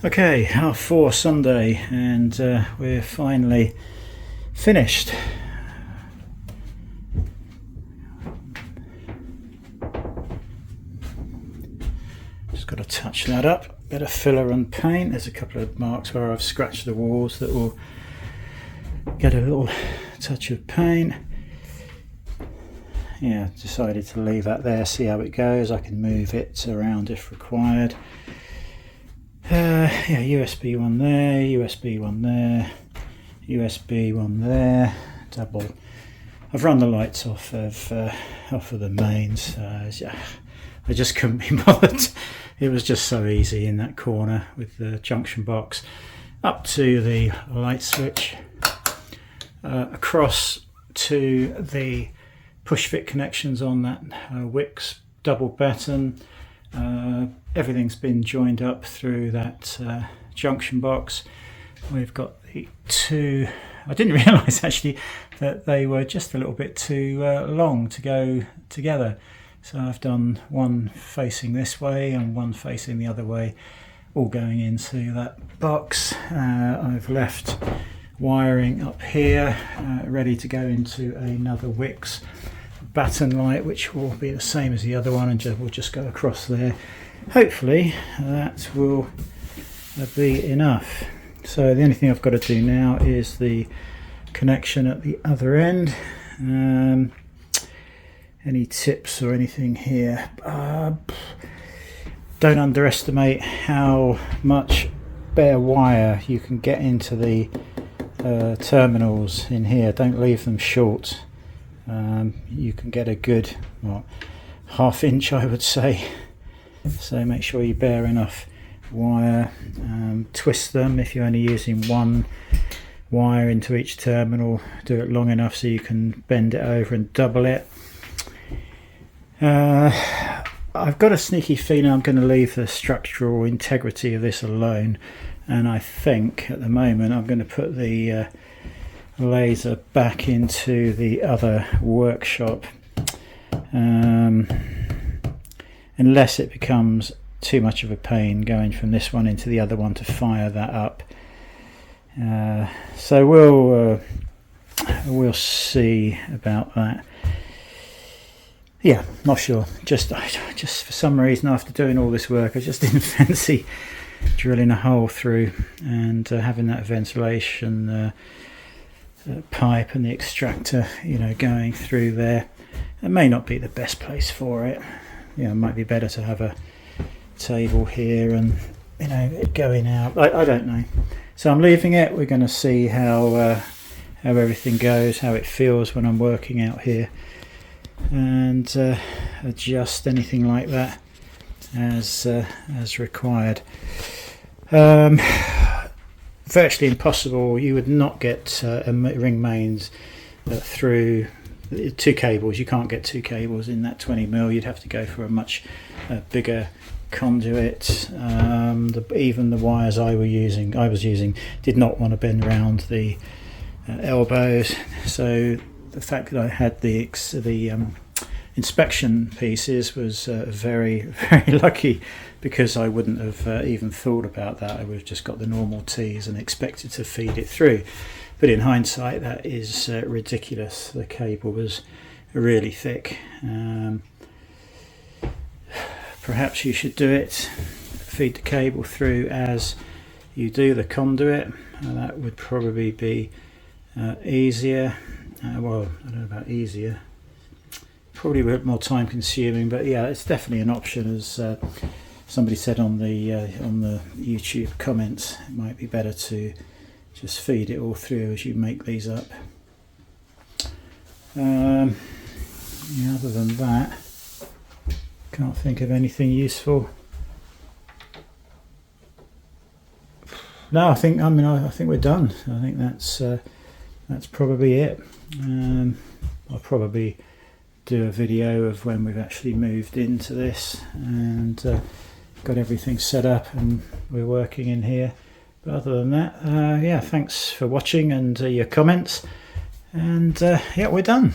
Okay, half 4 Sunday, and we're finally finished. Just got to touch that up, bit of filler and paint. There's a couple of marks where I've scratched the walls that will get a little touch of paint. Yeah, decided to leave that there, see how it goes. I can move it around if required. Yeah, USB one there, USB one there, USB one there, double. I've run the lights off of the mains. Yeah, I just couldn't be bothered. It was just so easy in that corner with the junction box. Up to the light switch, across to the push fit connections on that Wickes double batten. Everything's been joined up through that junction box. We've got the two. I didn't realise actually that they were just a little bit too long to go together. So I've done one facing this way and one facing the other way, all going into that box. I've left wiring up here, ready to go into another Wickes batten light, which will be the same as the other one, and we'll just go across there. Hopefully that will be enough. So the only thing I've got to do now is the connection at the other end. Any tips or anything here? Don't underestimate how much bare wire you can get into the terminals in here. Don't leave them short. You can get a good ½ inch, I would say. So make sure you bear enough wire. Twist them if you're only using one wire into each terminal. Do it long enough so you can bend it over and double it. I've got a sneaky feeling I'm going to leave the structural integrity of this alone, and I think at the moment I'm going to put the laser back into the other workshop, unless it becomes too much of a pain going from this one into the other one to fire that up. So we'll see about that. Yeah, not sure. Just for some reason, after doing all this work, I just didn't fancy drilling a hole through and having that ventilation pipe and the extractor, going through there. It may not be the best place for it. It might be better to have a table here and it going out. I don't know. So I'm leaving it. We're going to see how everything goes, how it feels when I'm working out here, and adjust anything like that as required. Virtually impossible. You would not get ring mains through 2 cables. You can't get 2 cables in that 20mm. You'd have to go for a much bigger conduit. Even the wires I was using did not want to bend around the elbows. So the fact that I had the inspection pieces was very, very lucky, because I wouldn't have even thought about that. I would have just got the normal tees and expected to feed it through. But in hindsight, that is ridiculous. The cable was really thick. Perhaps you should do it, feed the cable through as you do the conduit. That would probably be easier. Well, I don't know about easier. Probably a bit more time consuming, but yeah, it's definitely an option. As somebody said on the YouTube comments, it might be better to just feed it all through as you make these up. Yeah, other than that, can't think of anything useful. No, I think we're done. I think that's probably it. I'll probably do a video of when we've actually moved into this and got everything set up and we're working in here. But other than that, yeah, thanks for watching and your comments, and yeah, we're done.